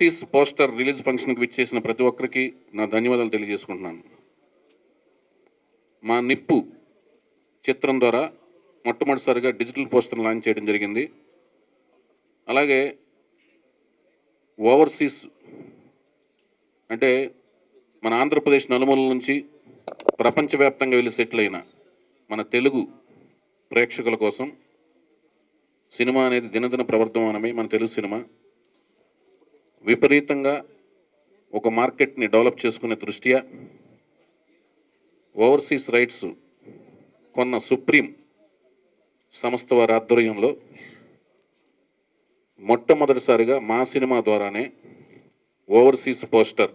Overseas poster release ఫంక్షన్కి విచ్చేసిన ప్రతి ఒక్కరికి నా ధన్యవాదాలు తెలియజేసుకుంటున్నాను. మా నిప్పు చిత్రం ద్వారా మొట్టమొదటిసారిగా డిజిటల్ పోస్టర్ లాంచ్ చేయడం జరిగింది. అలాగే ఓవర్సీస్ అంటే మన ఆంధ్రప్రదేశ్ నలుమూలల నుంచి ప్రపంచవ్యాప్తంగా వెళ్ళి సెటిల్ అయిన మన తెలుగు ప్రేక్షకుల కోసం సినిమా అనేది దినదిన ప్రవర్ధమానమై మన తెలుగు సినిమా విపరీతంగా ఒక మార్కెట్ని డెవలప్ చేసుకునే దృష్ట్యా ఓవర్సీస్ రైట్స్ కొన్న సుప్రీం సంస్థ వారి ఆధ్వర్యంలో మొట్టమొదటిసారిగా మా సినిమా ద్వారానే ఓవర్సీస్ పోస్టర్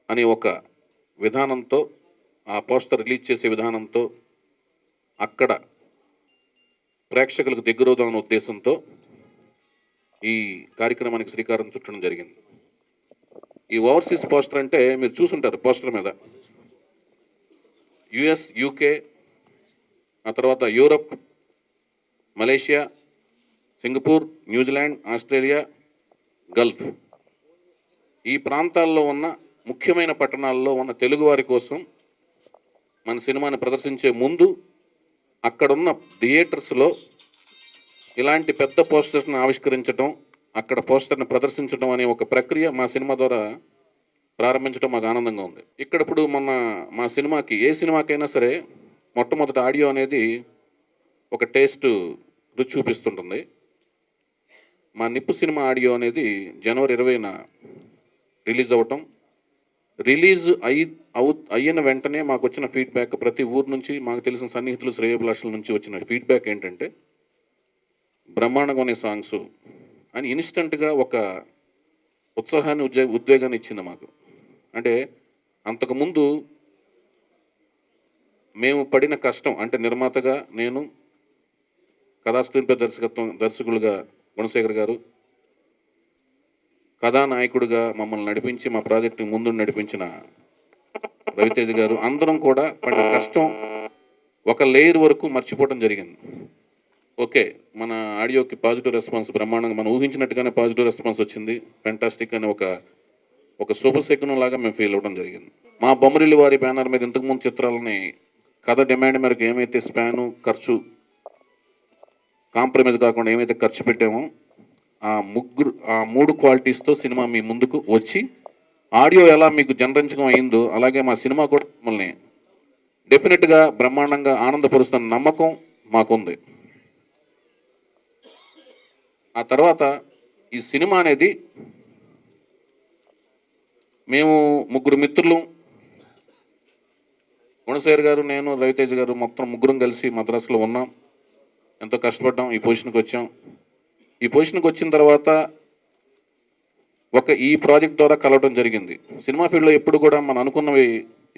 అనే ఒక విధానంతో ఆ పోస్టర్ రిలీజ్ చేసే విధానంతో అక్కడ ప్రేక్షకులకు దగ్గరవుదామనే ఉద్దేశంతో ఈ కార్యక్రమానికి శ్రీకారం చుట్టడం జరిగింది. ఈ ఓవర్సీస్ పోస్టర్ అంటే మీరు చూసుంటారు. పోస్టర్ మీద యుఎస్, యూకే, ఆ తర్వాత Europe, Malaysia, Singapore, New Zealand, Australia, Gulf ఈ ప్రాంతాల్లో ఉన్న ముఖ్యమైన పట్టణాల్లో ఉన్న తెలుగువారి కోసం మన సినిమాని ప్రదర్శించే ముందు అక్కడున్న థియేటర్స్లో ఇలాంటి పెద్ద పోస్టర్స్ని ఆవిష్కరించడం, అక్కడ పోస్టర్ని ప్రదర్శించడం అనే ఒక ప్రక్రియ మా సినిమా ద్వారా ప్రారంభించడం మాకు ఆనందంగా ఉంది. ఇక్కడ ఇప్పుడు మా సినిమాకి ఏ సినిమాకైనా సరే మొట్టమొదటి ఆడియో అనేది ఒక టేస్ట్ రుచి చూపిస్తుంటుంది. మా నిప్పు సినిమా ఆడియో అనేది జనవరి 20న రిలీజ్ అవ్వటం, రిలీజ్ అయిన వెంటనే మాకు వచ్చిన ఫీడ్బ్యాక్, ప్రతి ఊరు నుంచి మాకు తెలిసిన సన్నిహితులు, శ్రేయోభిలాషుల నుంచి వచ్చిన ఫీడ్బ్యాక్ ఏంటంటే బ్రహ్మాండంగా ఉన్న సాంగ్స్ అని ఇన్స్టెంట్గా ఒక ఉత్సాహాన్ని, ఉద్వేగాన్ని ఇచ్చింది మాకు. అంటే అంతకుముందు మేము పడిన కష్టం, అంటే నిర్మాతగా నేను, కథా స్క్రీన్పై దర్శకులుగా గుణశేఖర్ గారు, కథానాయకుడిగా మమ్మల్ని నడిపించి మా ప్రాజెక్టు ముందు నడిపించిన రవితేజ గారు, అందరం కూడా పడిన కష్టం ఒక లేయర్ వరకు మర్చిపోవడం జరిగింది. ఓకే, మన ఆడియోకి పాజిటివ్ రెస్పాన్స్ బ్రహ్మాండంగా, మనం ఊహించినట్టుగానే పాజిటివ్ రెస్పాన్స్ వచ్చింది. ఫెంటాస్టిక్ అని ఒక శుభశకునం లాగా మేము ఫీల్ అవ్వడం జరిగింది. మా బొమ్మరిల్లి వారి బ్యానర్ మీద ఇంతకుముందు చిత్రాలని కథ డిమాండ్ మేరకు ఏమైతే స్పాను, ఖర్చు కాంప్రమైజ్ కాకుండా ఏమైతే ఖర్చు పెట్టామో ఆ మూడు క్వాలిటీస్తో సినిమా మీ ముందుకు వచ్చి ఆడియో ఎలా మీకు జనరంజకం అయిందో అలాగే మా సినిమా కూడా మిమ్మల్ని డెఫినెట్గా బ్రహ్మాండంగా ఆనందపరుస్తున్న నమ్మకం మాకుంది. ఆ తర్వాత ఈ సినిమా అనేది మేము ముగ్గురు మిత్రులు, గుణశేఖర్ గారు, నేను, రవితేజ గారు, మొత్తం ముగ్గురం కలిసి మద్రాసులో ఉన్నాం. ఎంతో కష్టపడ్డాం, ఈ పొజిషన్కి వచ్చాం. ఈ పొజిషన్కి వచ్చిన తర్వాత ఈ ప్రాజెక్ట్ ద్వారా కలవడం జరిగింది. సినిమా ఫీల్డ్లో ఎప్పుడు కూడా మనం అనుకున్నవి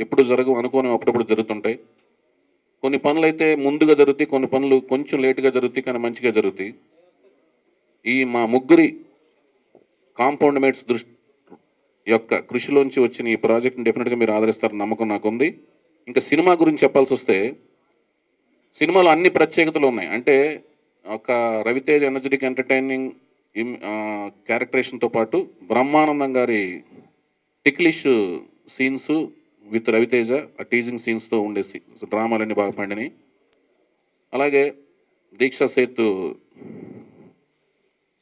ఎప్పుడు జరగవు, అనుకున్నవి అప్పుడప్పుడు జరుగుతుంటాయి. కొన్ని పనులు అయితే ముందుగా జరుగుతాయి, కొన్ని పనులు కొంచెం లేటుగా జరుగుతాయి, కానీ మంచిగా జరుగుతాయి. ఈ మా ముగ్గురి కాంపౌండ్ మేట్స్ యొక్క కృషిలోంచి వచ్చిన ఈ ప్రాజెక్ట్ని డెఫినెట్గా మీరు ఆదరిస్తారని నమ్మకం నాకుంది. ఇంకా సినిమా గురించి చెప్పాల్సి వస్తే సినిమాలో అన్ని ప్రత్యేకతలు ఉన్నాయి. అంటే ఒక రవితేజ ఎనర్జెటిక్ ఎంటర్టైనింగ్ క్యారెక్టరేషన్తో పాటు బ్రహ్మానందం గారి టిక్లిష్ సీన్స్ విత్ రవితేజ, ఆ టీజింగ్ సీన్స్తో ఉండే డ్రామాలన్నీ బాగా పండినాయి. అలాగే దీక్షా సేతు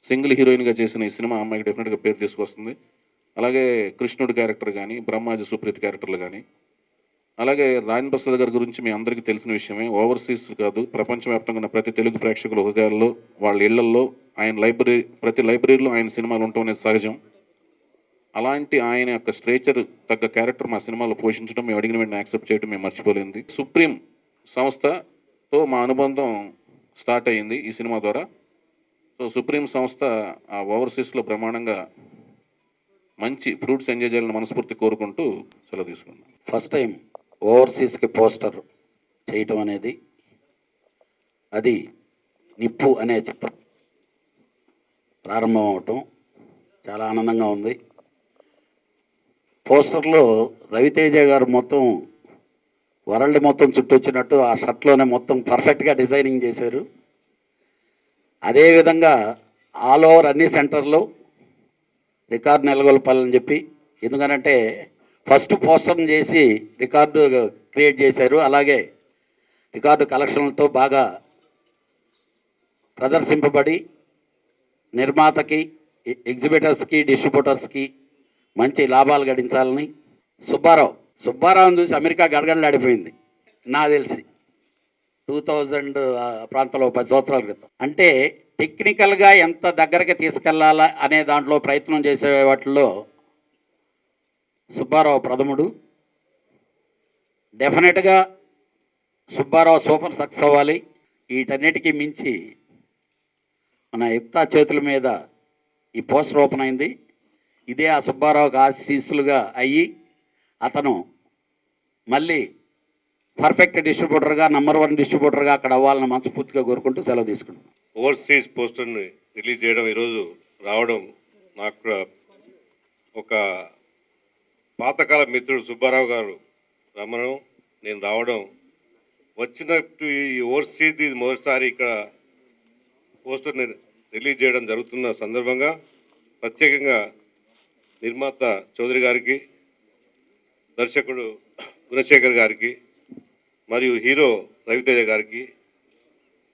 సింగిల్ హీరోయిన్గా చేసిన ఈ సినిమా అమ్మాయికి డెఫినెట్గా పేరు తీసుకొస్తుంది. అలాగే కృష్ణుడి క్యారెక్టర్ కానీ, బ్రహ్మాజీ సుప్రీత్ క్యారెక్టర్లు కానీ, అలాగే రాజన్ ప్రసాద్ గారి గురించి మీ అందరికీ తెలిసిన విషయమే. ఓవర్సీస్ కాదు, ప్రపంచవ్యాప్తంగా ఉన్న ప్రతి తెలుగు ప్రేక్షకుల హృదయాల్లో, వాళ్ళ ఇళ్లల్లో ఆయన ప్రతి లైబ్రరీలో ఆయన సినిమాలు ఉండటం అనేది సహజం. అలాంటి ఆయన యొక్క స్ట్రేచర్ తగ్గ క్యారెక్టర్ మా సినిమాలో పోషించడం, మేము అడిగిన వెంటనే యాక్సెప్ట్ చేయడం మేము మర్చిపోలేదు. సుప్రీం సంస్థతో మా అనుబంధం స్టార్ట్ అయ్యింది ఈ సినిమా ద్వారా. సో సుప్రీం సంస్థ ఆ ఓవర్సీస్లో బ్రహ్మాండంగా మంచి ఫ్రూట్స్ ఎంజాయ్ చేయాలని మనస్ఫూర్తి కోరుకుంటూ సెలవు తీసుకున్నాం. ఫస్ట్ టైం ఓవర్సీస్కి పోస్టర్ చేయటం అనేది, అది నిప్పు అనే చిత్రం ప్రారంభం అవటం చాలా ఆనందంగా ఉంది. పోస్టర్లో రవితేజ గారు మొత్తం వరల్డ్ మొత్తం చుట్టొచ్చినట్టు ఆ షర్ట్లోనే మొత్తం పర్ఫెక్ట్గా డిజైనింగ్ చేశారు. అదేవిధంగా ఆల్ ఓవర్ అన్ని సెంటర్లో రికార్డు నెలకొల్పాలని చెప్పి. ఎందుకనంటే ఫస్ట్ పోస్టర్ని చేసి రికార్డు క్రియేట్ చేశారు. అలాగే రికార్డు కలెక్షన్లతో బాగా ప్రదర్శింపబడి నిర్మాతకి, ఎగ్జిబిటర్స్కి, డిస్ట్రిబ్యూటర్స్కి మంచి లాభాలు గడించాలని. సుబ్బారావుని చూసి అమెరికా గడగడలాడిపోయింది నాకు తెలిసి 2000 ప్రాంతంలో 10 సంవత్సరాల క్రితం. అంటే టెక్నికల్గా ఎంత దగ్గరకి తీసుకెళ్లాలా అనే దాంట్లో ప్రయత్నం చేసే వాటిల్లో సుబ్బారావు ప్రథముడు. డెఫినెట్గా సుబ్బారావు సూపర్ సక్సెస్ అవ్వాలి. వీటన్నిటికీ మించి మన యుక్త చేతుల మీద ఈ పోస్టర్ ఓపెన్ అయింది. ఇదే ఆ సుబ్బారావుకి ఆశీస్సులుగా అయ్యి అతను మళ్ళీ పర్ఫెక్ట్ డిస్ట్రిబ్యూటర్గా, #1 డిస్ట్రిబ్యూటర్గా అక్కడ అవ్వాలని మనస్ఫూర్తిగా కోరుకుంటూ సెలవు తీసుకుంటాను. ఓవర్సీస్ పోస్టర్ని రిలీజ్ చేయడం, ఈరోజు రావడం నాకు కూడా ఒక పాతకాల మిత్రుడు సుబ్బారావు గారు రమ్మడం, నేను రావడం, వచ్చినట్టు ఈ ఓవర్సీస్ ఇది మొదటిసారి ఇక్కడ పోస్టర్ని రిలీజ్ చేయడం జరుగుతున్న సందర్భంగా ప్రత్యేకంగా నిర్మాత చౌదరి గారికి, దర్శకుడు గుణశేఖర్ గారికి మరియు హీరో రవితేజ గారికి,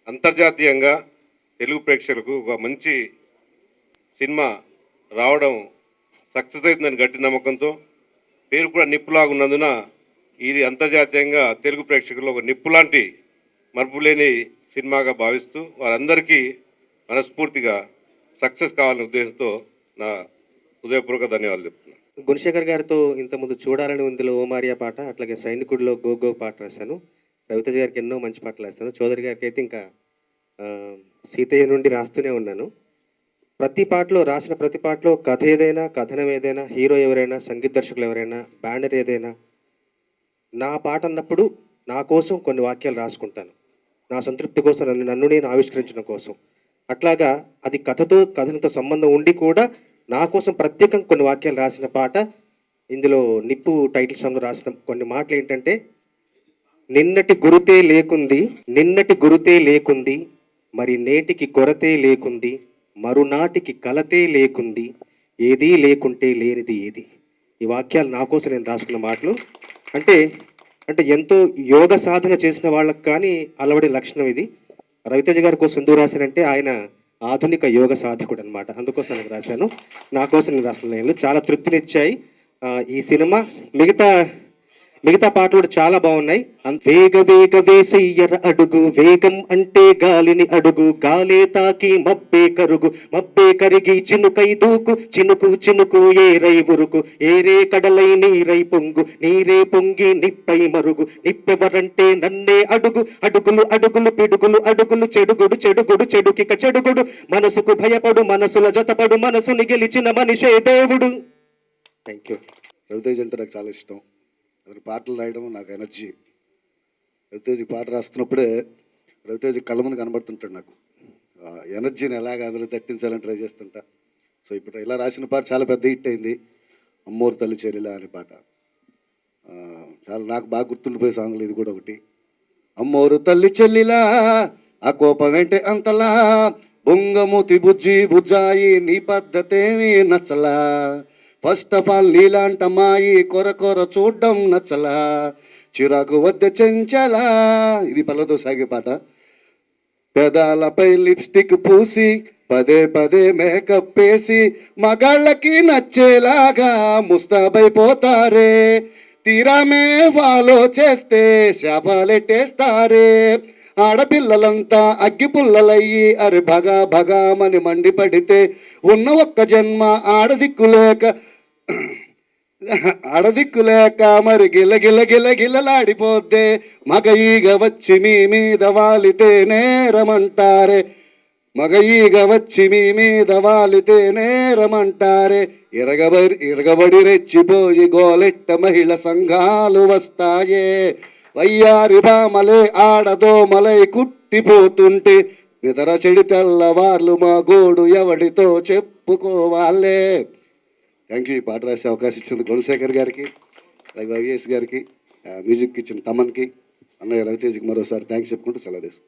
అంతర్జాతీయంగా తెలుగు ప్రేక్షకులకు ఒక మంచి సినిమా రావడం సక్సెస్ అవుతుందని గట్టి నమ్మకంతో, పేరు కూడా నిప్పులాగా ఉన్నందున ఇది అంతర్జాతీయంగా తెలుగు ప్రేక్షకుల్లో ఒక నిప్పు లాంటి మరుపు లేని సినిమాగా భావిస్తూ వారందరికీ మనస్ఫూర్తిగా సక్సెస్ కావాలనే ఉద్దేశంతో నా హృదయపూర్వక ధన్యవాదాలు చెప్తున్నాను. గుణశేఖర్ గారితో ఇంతకుముందు చూడాలని ఉందిలో ఓ మారియా పాట, అట్లాగే సైనికుడిలో గో గో పాట రాశాను. రవితేజ గారికి ఎన్నో మంచి పాటలు రాస్తాను. చౌదరి గారికి అయితే ఇంకా సీతయ్య నుండి రాస్తూనే ఉన్నాను. రాసిన ప్రతి పాటలో కథ ఏదైనా, కథనం ఏదైనా, హీరో ఎవరైనా, సంగీత దర్శకులు ఎవరైనా, బ్యానర్ ఏదైనా, నా పాట అన్నప్పుడు నా కోసం కొన్ని వాక్యాలు రాసుకుంటాను. నా సంతృప్తి కోసం, నన్ను నేను ఆవిష్కరించడం కోసం. అట్లాగా అది కథనంతో సంబంధం ఉండి కూడా నా కోసం ప్రత్యేకంగా కొన్ని వాక్యాలు రాసిన పాట. ఇందులో నిప్పు టైటిల్ సాంగ్ రాసిన కొన్ని మాటలు ఏంటంటే, నిన్నటి గురుతే లేకుంది, మరి నేటికి కొరతే లేకుంది, మరునాటికి కలతే లేకుంది, ఏదీ లేకుంటే లేనిది ఏది. ఈ వాక్యాలు నా కోసం నేను రాసుకున్న మాటలు. అంటే ఎంతో యోగ సాధన చేసిన వాళ్ళకి కానీ అలవడే లక్షణం ఇది. రవితేజ గారి కోసం ఎందుకు రాశానంటే ఆయన ఆధునిక యోగ సాధకుడు అనమాట. అందుకోసం నేను రాశాను. నా కోసం నేను రాసిన లైన్లు చాలా తృప్తినిచ్చాయి. ఈ సినిమా మిగతా పాటలు కూడా చాలా బాగున్నాయి. వేగ వేసయ్యర అడుగు, వేగం అంటే గాలిని అడుగు, గాలే తాకి మబ్బే కరిగి చినుకై దూకు, చినుకు ఏరై ఉరుకు, ఏరే కడలై నీరై పొంగు, నీరే పొంగి నిప్పై మరుగు, నిప్పెవరంటే నన్నే అడుగులు పిడుగులు చెడుకిక చెడుగుడు, మనసుకు భయపడు, మనసుల జతపడు, మనసుని గెలిచిన మనిషే దేవుడు. Thank you. రవితేజ్ అంటే నాకు చాలా ఇష్టం. అతను పాటలు రాయడం నాకు ఎనర్జీ. రవితేజ్ పాట రాస్తున్నప్పుడే రవితేజ్ కళ్ళ ముందు కనబడుతుంటాడు. నాకు ఎనర్జీని ఎలాగ అందులో తట్టించాలని ట్రై చేస్తుంటా. సో ఇప్పుడు ఇలా రాసిన పాట చాలా పెద్ద హిట్ అయింది. అమ్మోరు తల్లి చెల్లిలా అనే పాట చాలా నాకు బాగా గుర్తుండిపోయే సాంగ్లు ఇది కూడా ఒకటి. అమ్మోరు తల్లి చెల్లిలా ఆ కోపం ఏంటే అంతలా, బొంగమూతి బుజ్జాయి నీ పద్ధతేమీ నచ్చలా, ఫస్ట్ ఆఫ్ ఆల్ నీలాంట మాయి కొర చూడ్డం నచ్చలా, చిరాకు వద్ద చెంచలా. ఇది పల్లతో సాగే పాట. పెదాలపై లిప్స్టిక్ పూసి పదే మేకప్ వేసి మగాళ్ళకి నచ్చేలాగా ముస్తాబైపోతారే, తీరా మేమే ఫాలో చేస్తే శాపాలెట్టేస్తారే, ఆడపిల్లలంతా అగ్గిపుల్లలయ్యి అరి భగామని మండిపడితే ఉన్న ఒక్క జన్మ ఆడదిక్కులేక మరి గిలగిలలాడిపోద్దే, మగ ఈగ వచ్చి మీ మీద వాలితే నేరమంటారే, ఇరగబడి రెచ్చిపోయి గోలెట్ట మహిళ సంఘాలు వస్తాయే, వయ్యారి భామలే ఆడదోమలై కుట్టిపోతుంటే, నిద్ర చెడి తెల్లవార్లు మా గోడు ఎవడితో చెప్పుకోవాలే. Thank you. ఈ పాట రాసే అవకాశం ఇచ్చింది గుణశేఖర్ గారికి, అలాగే వైఎస్ గారికి, మ్యూజిక్ ఇచ్చిన తమన్కి, అన్నయ్య రవితేజ్కి మరోసారి థ్యాంక్స్ చెప్పుకుంటూ సెలవు తీసుకుంటాం.